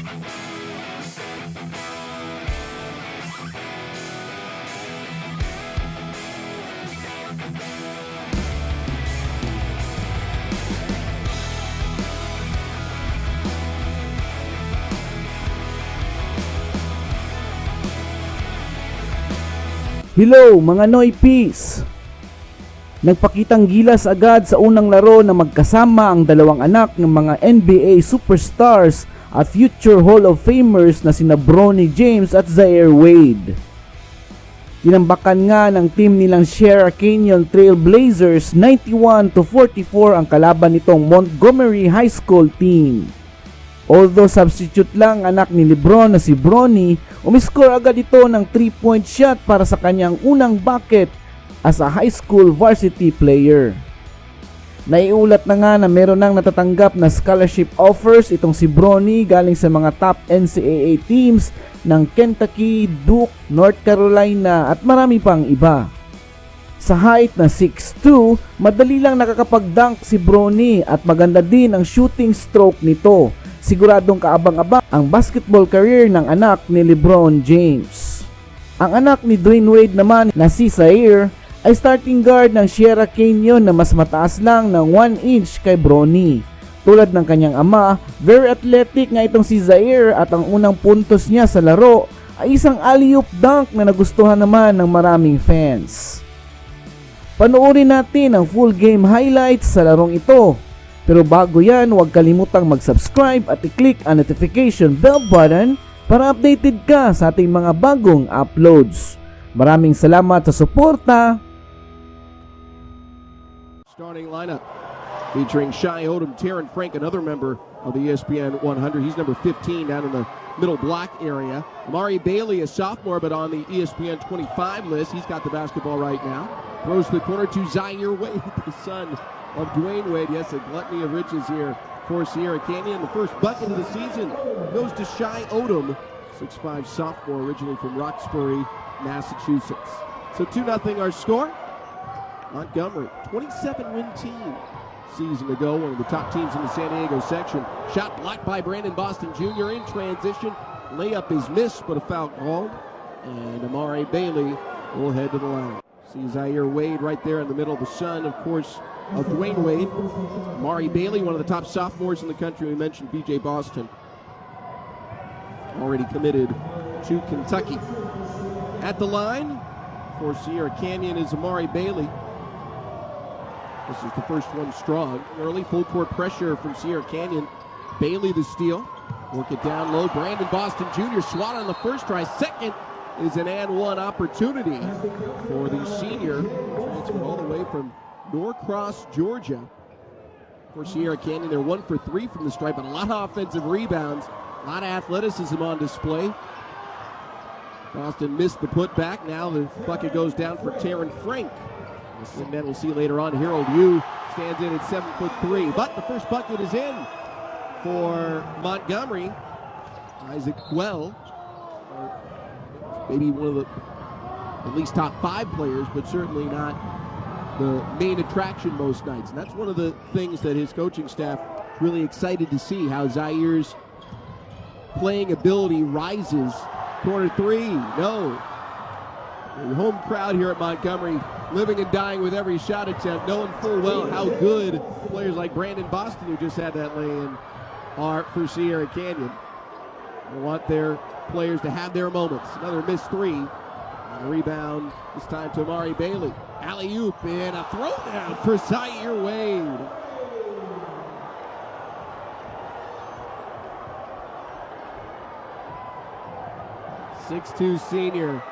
Hello mga Noy Peace! Nagpakitang gilas agad sa unang laro na magkasama ang dalawang anak ng mga NBA superstars at future Hall of Famers na sina Bronny James at Zaire Wade. Tinambakan nga ng team nilang Sierra Canyon Trail Blazers 91-44 ang kalaban nitong Montgomery High School team. Although substitute lang anak ni LeBron na si Bronny, umiscore agad ito ng 3-point shot para sa kanyang unang bucket as a high school varsity player. Naiulat na nga na meron nang natatanggap na scholarship offers itong si Bronny galing sa mga top NCAA teams ng Kentucky, Duke, North Carolina at marami pang iba. Sa height na 6'2", madali lang nakakapag-dunk si Bronny at maganda din ang shooting stroke nito. Siguradong kaabang-abang ang basketball career ng anak ni LeBron James. Ang anak ni Dwayne Wade naman na si Zaire ay starting guard ng Sierra Canyon na mas mataas lang ng 1 inch kay Bronny. Tulad ng kanyang ama, very athletic nga itong si Zaire at ang unang puntos niya sa laro ay isang alley-oop dunk na nagustuhan naman ng maraming fans. Panoorin natin ang full game highlights sa larong ito. Pero bago yan, huwag kalimutang mag-subscribe at i-click ang notification bell button para updated ka sa ating mga bagong uploads. Maraming salamat sa suporta! Starting lineup featuring Shai Odom, Terran Frank, another member of the ESPN 100. He's number 15 down in the middle block area. Amari Bailey, a sophomore, but on the ESPN 25 list. He's got the basketball right now. Throws to the corner to Zaire Wade, the son of Dwayne Wade. Yes, a gluttony of riches here for Sierra Canyon. The first bucket of the season goes to Shai Odom, 6'5" sophomore, originally from Roxbury, Massachusetts. So 2-0 our score. Montgomery, 27-win team. Season ago, one of the top teams in the San Diego section. Shot blocked by Brandon Boston Jr. in transition. Layup is missed, but a foul called. And Amari Bailey will head to the line. See Zaire Wade right there in the middle, the son, of course, of Dwayne Wade. Amari Bailey, one of the top sophomores in the country. We mentioned B.J. Boston, already committed to Kentucky. At the line for Sierra Canyon is Amari Bailey. This is the first one strong. Early full court pressure from Sierra Canyon. Bailey the steal. Work it down low. Brandon Boston Jr. swat on the first try. Second is an and one opportunity for the senior. Transferred all the way from Norcross, Georgia. For Sierra Canyon, they're 1 for 3 from the stripe, but a lot of offensive rebounds, a lot of athleticism on display. Boston missed the putback. Now the bucket goes down for Terran Frank. And then we'll see later on, Harold Yu stands in at 7'3", but the first bucket is in for Montgomery. Isaac Well, maybe one of the at least top 5 players, but certainly not the main attraction most nights. And that's one of the things that his coaching staff is really excited to see, how Zaire's playing ability rises. Corner 3, no. The home crowd here at Montgomery living and dying with every shot attempt, knowing full well how good players like Brandon Boston, who just had that lay-in, are for Sierra Canyon. They want their players to have their moments. Another missed 3. And a rebound this time to Amari Bailey. Alley-oop and a throwdown for Zaire Wade. .6'2" senior.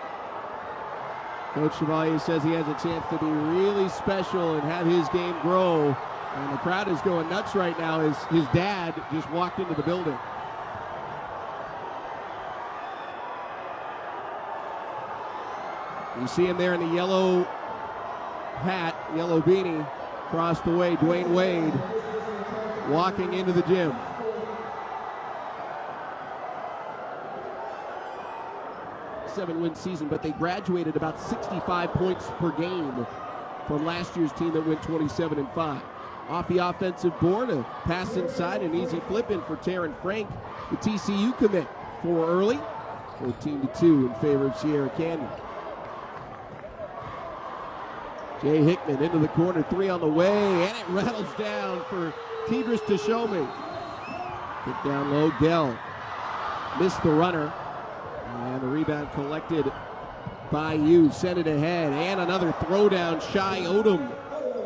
Coach Chevalier says he has a chance to be really special and have his game grow. And the crowd is going nuts right now as his dad just walked into the building. You see him there in the yellow hat, yellow beanie, across the way, Dwayne Wade walking into the gym. Seven-win season, but they graduated about 65 points per game from last year's team that went 27-5. Off the offensive board, a pass inside, an easy flip in for Terran Frank. The TCU commit for early. 14-2 in favor of Sierra Canyon. Jay Hickman into the corner, 3 on the way, and it rattles down for Tidris Tashome. Kick down low, Gell missed the runner, and the rebound collected by you. Sent it ahead, and another throwdown. Shai Odom,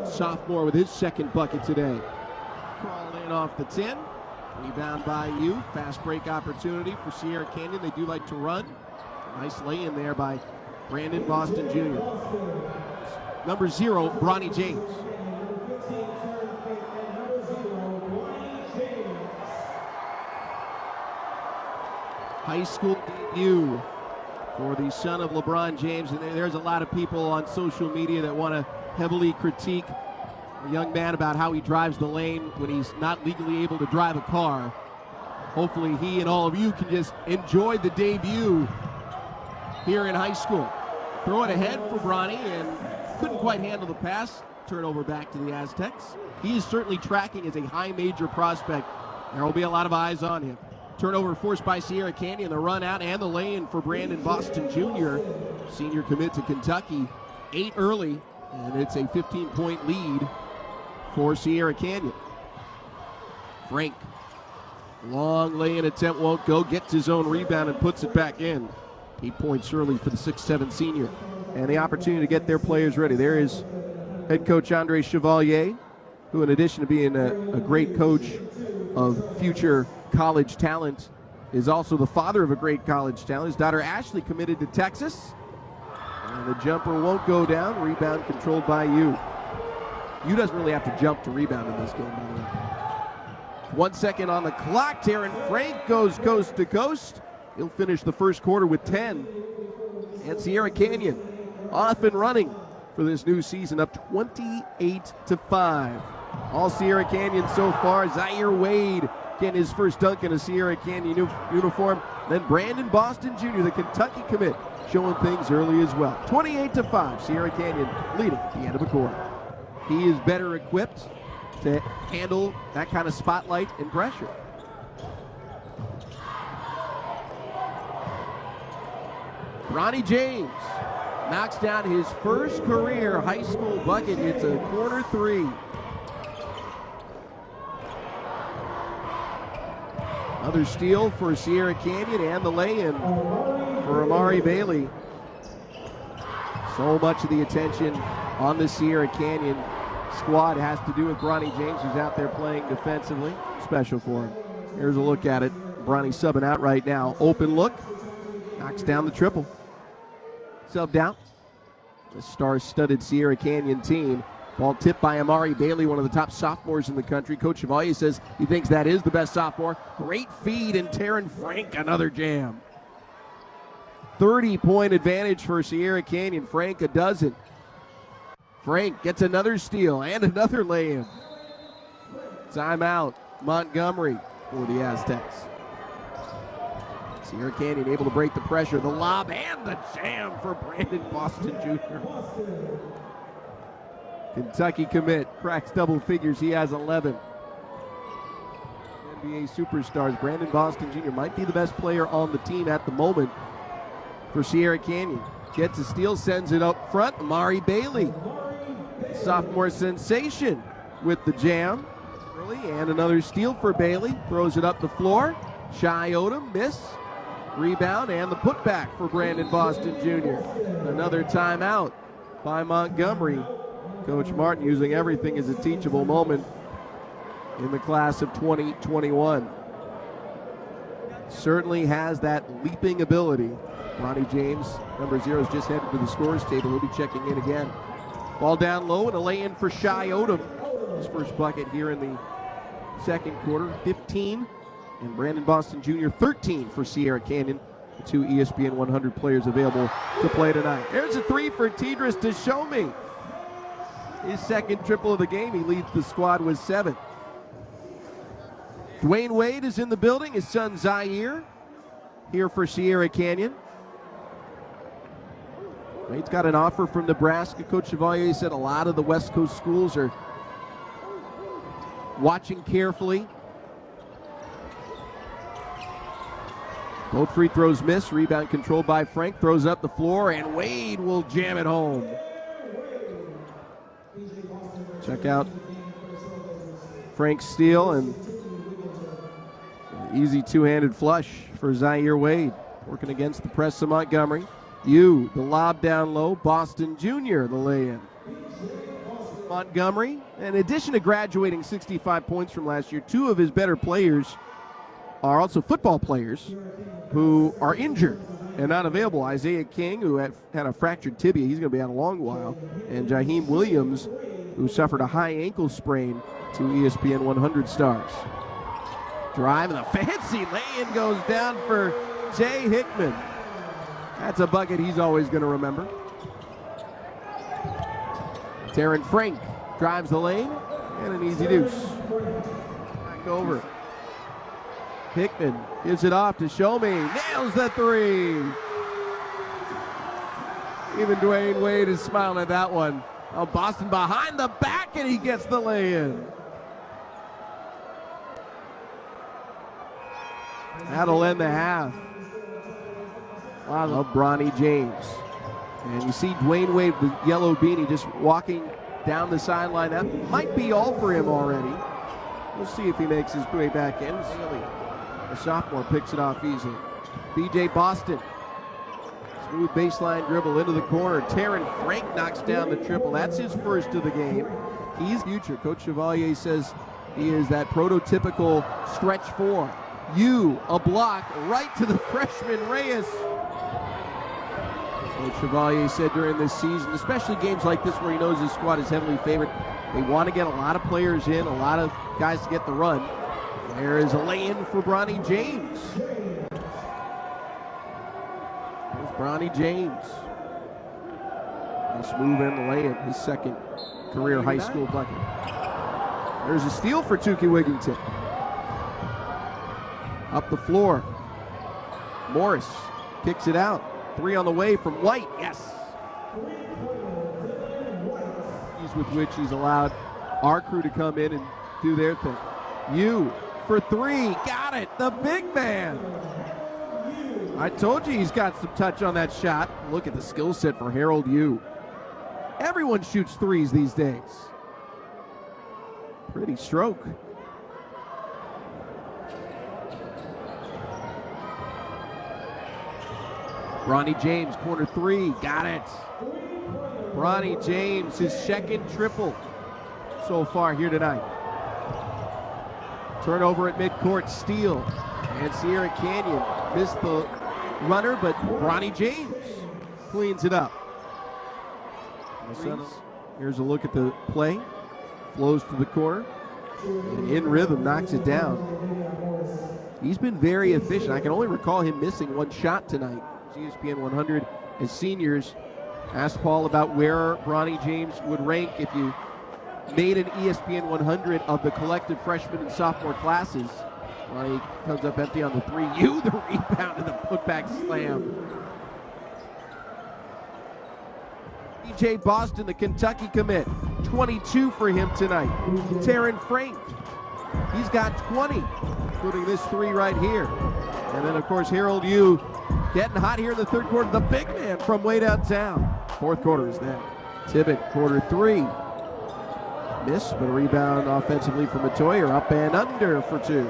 sophomore, with his second bucket today. Crawled in off the 10. Rebound by you. Fast break opportunity for Sierra Canyon. They do like to run. Nice lay-in there by Brandon Boston Jr. Number 0, Bronny James. High school debut for the son of LeBron James. And there's a lot of people on social media that want to heavily critique a young man about how he drives the lane when he's not legally able to drive a car. Hopefully he and all of you can just enjoy the debut here in high school. Throw it ahead for Bronny, and couldn't quite handle the pass. Turnover back to the Aztecs. He is certainly tracking as a high major prospect. There will be a lot of eyes on him. Turnover forced by Sierra Canyon, the run out and the lay-in for Brandon Boston Jr. Senior commit to Kentucky. 8 early, and it's a 15-point lead for Sierra Canyon. Frank, long lay-in attempt won't go, gets his own rebound and puts it back in. 8 points early for the 6'7" senior. And the opportunity to get their players ready. There is head coach Andre Chevalier, who in addition to being a great coach of future college talent, is also the father of a great college talent. His daughter Ashley committed to Texas. And the jumper won't go down. Rebound controlled by you. You doesn't really have to jump to rebound in this game, by the way. 1 second on the clock. Terran Frank goes coast to coast. He'll finish the first quarter with 10. And Sierra Canyon off and running for this new season, up 28-5. All Sierra Canyon so far. Zaire Wade getting his first dunk in a Sierra Canyon uniform. Then Brandon Boston Jr., the Kentucky commit, showing things early as well. 28-5, Sierra Canyon leading at the end of the quarter. He is better equipped to handle that kind of spotlight and pressure. Bronny James knocks down his first career high school bucket. It's a corner 3. Another steal for Sierra Canyon and the lay-in for Amari Bailey. So much of the attention on the Sierra Canyon squad has to do with Bronny James, who's out there playing defensively. Special for him. Here's a look at it. Bronny subbing out right now. Open look. Knocks down the triple. Subbed out. The star-studded Sierra Canyon team. Ball tipped by Amari Bailey, one of the top sophomores in the country. Coach Chevalier says he thinks that is the best sophomore. Great feed, and Terran Frank, another jam. 30-point advantage for Sierra Canyon. Frank a dozen. Frank gets another steal and another lay-in. Timeout, Montgomery for the Aztecs. Sierra Canyon able to break the pressure. The lob and the jam for Brandon Boston Jr. Kentucky commit, cracks double figures. He has 11. NBA superstars. Brandon Boston Jr. might be the best player on the team at the moment for Sierra Canyon. Gets a steal, sends it up front. Amari Bailey, sophomore sensation, with the jam. Early, and another steal for Bailey. Throws it up the floor. Shai Odom, miss. Rebound, and the putback for Brandon Boston Jr. Another timeout by Montgomery. Coach Martin using everything as a teachable moment in the class of 2021. Certainly has that leaping ability. Bronny James, number 0, has just headed to the scorers table. He'll be checking in again. Ball down low and a lay-in for Shai Odom. His first bucket here in the second quarter, 15. And Brandon Boston Jr., 13 for Sierra Canyon. The 2 ESPN 100 players available to play tonight. There's a 3 for Tidris Tashome. His second triple of the game. He leads the squad with 7. Dwayne Wade is in the building. His son Zaire here for Sierra Canyon. Wade's got an offer from Nebraska. Coach Chevalier said a lot of the West Coast schools are watching carefully. Both free throws miss. Rebound controlled by Frank. Throws up the floor, and Wade will jam it home. Check out Frank's steal and easy two-handed flush for Zaire Wade. Working against the press of Montgomery. The lob down low. Boston Jr., the lay-in. Montgomery, in addition to graduating 65 points from last year, two of his better players are also football players who are injured and not available. Isaiah King, who had a fractured tibia, he's going to be out a long while, and Jaheim Williams, who suffered a high ankle sprain, to ESPN 100 stars. Drive, and the fancy lay-in goes down for Jay Hickman. That's a bucket he's always going to remember. Terran Frank drives the lane, and an easy deuce. Back over. Hickman gives it off to Shomey. Nails the three. Even Dwayne Wade is smiling at that one. Oh, Boston behind the back, and he gets the lay-in. That'll end the half. Wow, Bronny James. And you see Dwayne Wade with yellow beanie just walking down the sideline. That might be all for him already. We'll see if he makes his way back in. The sophomore picks it off easily. B.J. Boston. Smooth baseline dribble into the corner. Terran Frank knocks down the triple. That's his first of the game. He's future. Coach Chevalier says he is that prototypical stretch four. A block right to the freshman Reyes. Coach Chevalier said during this season, especially games like this where he knows his squad is heavily favored, they want to get a lot of players in, a lot of guys to get the run. There is a lay-in for Bronny James. There's Bronny James. Nice move in the lay-in, his second career high school bucket. There's a steal for Tukey Wigington. Up the floor. Morris kicks it out. Three on the way from White. Yes. With which he's allowed our crew to come in and do their thing. For three. Got it. The big man. I told you he's got some touch on that shot. Look at the skill set for Harold Everyone shoots threes these days. Pretty stroke. Bronny James, corner three, got it. Bronny James, his second triple so far here tonight. Turnover at midcourt, steal. And Sierra Canyon missed the runner, but Bronny James cleans it up. Here's a look at the play. Flows to the corner. And in rhythm, knocks it down. He's been very efficient. I can only recall him missing one shot tonight. ESPN 100 as seniors asked Paul about where Bronny James would rank if you made an ESPN 100 of the collective freshman and sophomore classes. Bronny comes up empty on the three. The rebound and the putback slam. B.J. Boston, the Kentucky commit. 22 for him tonight. Terran Frank, he's got 20, including this three right here. And then, of course, Harold getting hot here in the third quarter. The big man from way downtown. Fourth quarter is that. Tibbet, quarter three. Miss, but a rebound offensively from Matoyer. Up and under for two.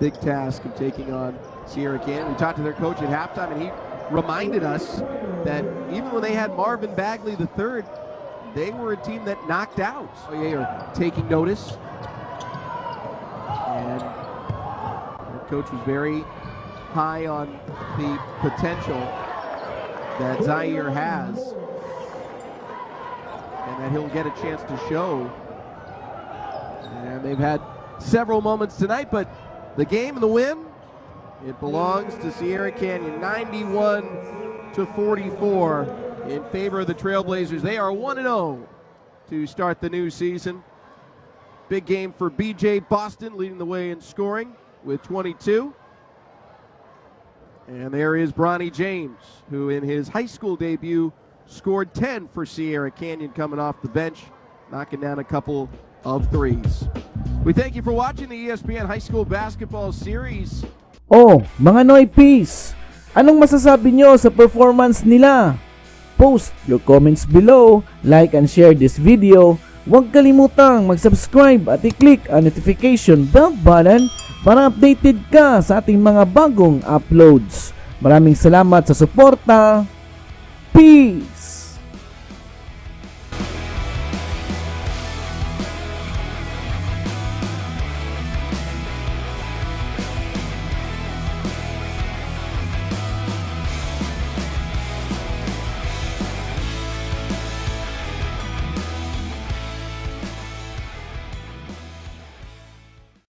Big task of taking on Sierra Canyon. We talked to their coach at halftime, and he reminded us that even when they had Marvin Bagley III, they were a team that knocked out. They are taking notice. And coach was very high on the potential that Zaire has and that he'll get a chance to show. And they've had several moments tonight, but the game and the win, it belongs to Sierra Canyon. 91-44 in favor of the Trailblazers. They are 1-0 to start the new season. Big game for B.J. Boston, leading the way in scoring with 22. And there is Bronny James, who in his high school debut scored 10 for Sierra Canyon coming off the bench. knocking down a couple of threes. We thank you for watching the ESPN High School Basketball Series. Oh, mga Noy Peace, anong masasabi nyo sa performance nila? Post your comments below, like and share this video. Huwag kalimutang mag-subscribe at i-click ang notification bell button para updated ka sa ating mga bagong uploads. Maraming salamat sa suporta. Peace!